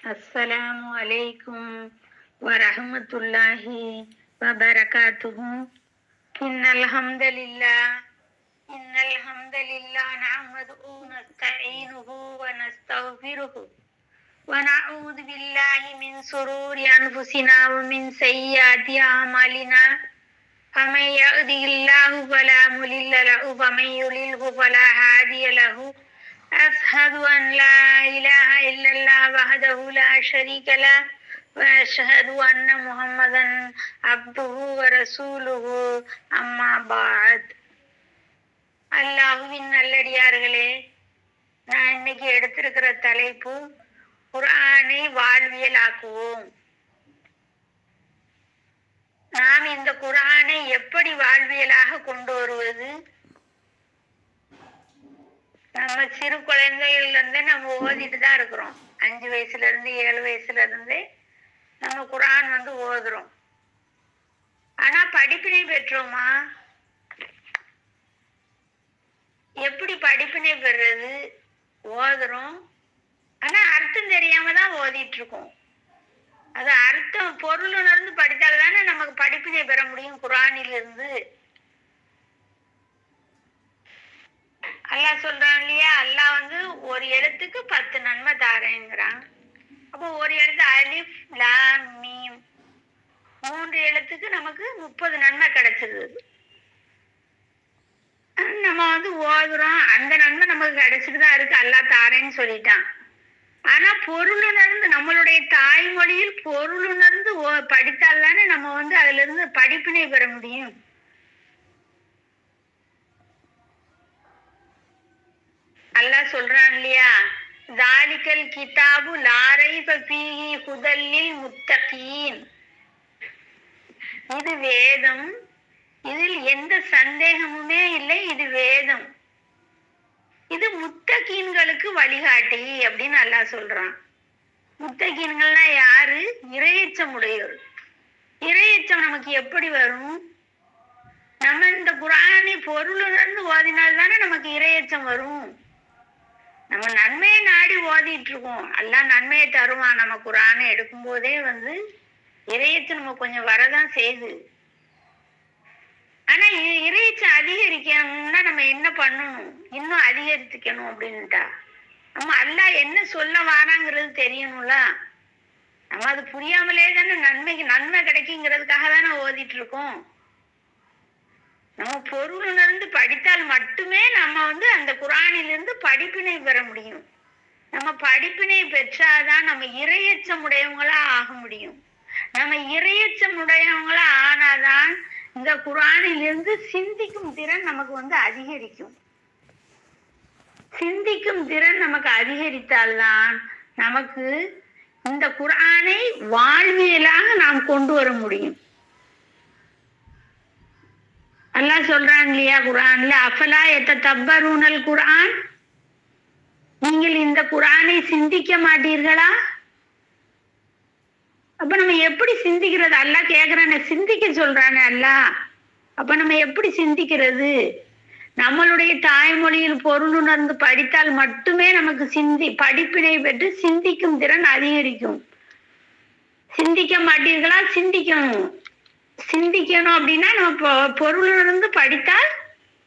அஸ்ஸலாமு அலைக்கும் வரஹ்மத்துல்லாஹி வபரகாத்துஹு. இன்னல் ஹம்தலில்லாஹ் நஹ்மதுஹு நஸ்தஈனுஹு வ நஸ்தக்ஃபிருஹு வ நஊது பில்லாஹி மின் ஷுரூரி அன்ஃபுஸினா வ மின் ஸய்யிஆத்தி அஅமாலினா. ஃபமன் யஹ்திஹில்லாஹு ஃபலா முலில்ல லஹு வ மன் யுலில்ஹு ஃபலா ஹாதிய லஹு. أشهد أن لا إله إلا الله وحده لا شريك له وأشهد أن محمدا عبده ورسوله أما بعد. அல்லாஹ்வின் நல்லடியார்களே, நான் இன்னைக்கு எடுத்திருக்கிற தலைப்பு குர்ஆனை வாழ்வியலாக்குவோம். நாம் இந்த குர்ஆனை எப்படி வாழ்வியலாக கொண்டு வருவது? நம்ம சிறு குழந்தைகள்ல இருந்தே நம்ம ஓதிட்டு தான் இருக்கிறோம். 5 வயசுல இருந்து 7 வயசுல இருந்தே நம்ம குர்ஆன் ஓதுறோம். ஆனா படிப்பினை பெற்றோமா? எப்படி படிப்பினை பெறுறது? ஓதுறோம், ஆனா அர்த்தம் தெரியாம தான் ஓதிட்டு இருக்கோம். அது அர்த்தம் பொருள் உணர்ந்து படித்தால் தானே நமக்கு படிப்பினை பெற முடியும் குர்ஆனிலிருந்து. அல்லாஹ் சொல்றான் இல்லையா, அல்லாஹ் ஒரு எழுத்துக்கு 10 நன்மை தாரேங்கிறான். அப்போ ஒரு எழுத்து அலிஃப் லாம் மீம் 3 எழுத்துக்கு நமக்கு 30 நன்மை கிடைச்சிருது. நம்ம ஓதுறோம், அந்த நன்மை நமக்கு கிடைச்சிட்டு தான் இருக்கு, அல்லாஹ் தாரேன்னு சொல்லிட்டான். ஆனா பொருளுணர்ந்து நம்மளுடைய தாய்மொழியில் பொருளுணர்ந்து படித்தால் தானே நம்ம அதுல இருந்து படிப்பினை பெற முடியும். அல்லாஹ் சொல்றான் இல்லையா, ஜாலிகல் கிதாபு லா ரைப ஃபீஹி ஹுதல் லில் முத்தகீன். இது வேதம், இதில் எந்த சந்தேகமுமே இல்லை, இது வேதம், இது முத்தகீன்களுக்கு வழிகாட்டி அப்படின்னு அல்லாஹ் சொல்றான். முத்தகீன்கள்னா யாரு? இறையச்சம் உடையோர். இறையச்சம் நமக்கு எப்படி வரும்? நம்ம இந்த குர்ஆனை பொருளுணர்ந்து ஓதினால் தானே நமக்கு இறையச்சம் வரும். நம்ம நன்மையை நாடி ஓதிட்டு இருக்கோம், அல்லாஹ் நன்மையை தருவான். நம்ம குர்ஆனை எடுக்கும் போதே இறையச்சம் நம்ம கொஞ்சம் வரதான் செய்யுது. ஆனா இறையச்சம் அதிகரிக்கணும்னா நம்ம என்ன பண்ணணும்? இன்னும் அதிகரித்துக்கணும் அப்படின்ட்டா நம்ம அல்லாஹ் என்ன சொல்ல வாராங்கிறது தெரியணும்ல. நம்ம அது புரியாமலே தானே நன்மை கிடைக்குங்கிறதுக்காக தானே ஓதிட்டு இருக்கோம். நம்ம பொருள் உணர்ந்து படித்தால் மட்டுமே நம்ம அந்த குர்ஆனிலிருந்து படிப்பினை பெற முடியும். நம்ம படிப்பினை பெற்றாதான் நம்ம இறையச்சம் உடையவங்களா ஆக முடியும். நம்ம இறையச்சம் உடையவங்களா ஆனாதான் இந்த குர்ஆனிலிருந்து சிந்திக்கும் திறன் நமக்கு அதிகரிக்கும். சிந்திக்கும் திறன் நமக்கு அதிகரித்தால்தான் நமக்கு இந்த குர்ஆனை வாழ்வியலாக நாம் கொண்டு வர முடியும். அல்லாஹ் சொல்றான் இல்லையா குர்ஆன்ல, அஃபலா யததப்பரூனல் குர்ஆன், நீங்கள் இந்த குர்ஆனை சிந்திக்க மாட்டீர்களா? அப்ப நம்ம எப்படி சிந்திக்கிறது? அல்லாஹ் கேக்குறானே, சிந்திக்க சொல்றானே அல்லாஹ். அப்ப நம்ம எப்படி சிந்திக்கிறது? நம்மளுடைய தாய்மொழியில் பொருள் உணர்ந்து படித்தால் மட்டுமே நமக்கு படிப்பினை பெற்று சிந்திக்கும் திறன் அதிகரிக்கும். சிந்திக்க மாட்டீர்களா? சிந்திக்கணும். சிந்திக்கணும் அப்படின்னா நம்ம பொருள் உணர்ந்து படித்தால்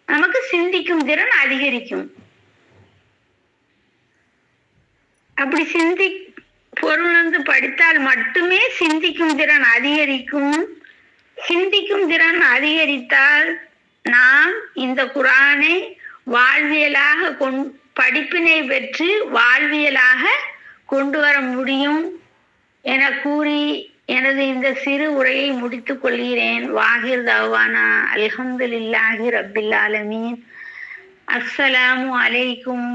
நமக்கு சிந்திக்கும் திறன் அதிகரிக்கும். அப்படி பொருள் உணர்ந்து படித்தால் மட்டுமே சிந்திக்கும் திறன் அதிகரிக்கும். சிந்திக்கும் திறன் அதிகரித்தால் நாம் இந்த குர்ஆனை வாழ்வியலாக படிப்பினை பெற்று வாழ்வியலாக கொண்டு வர முடியும் என கூறி எனது இந்த சிறு உரையை முடித்துக் கொள்கிறேன். வாஹிர் தவானா அல்ஹம்துலில்லாஹி ரப்பில் ஆலமீன். அஸ்ஸலாமு அலைக்கும்.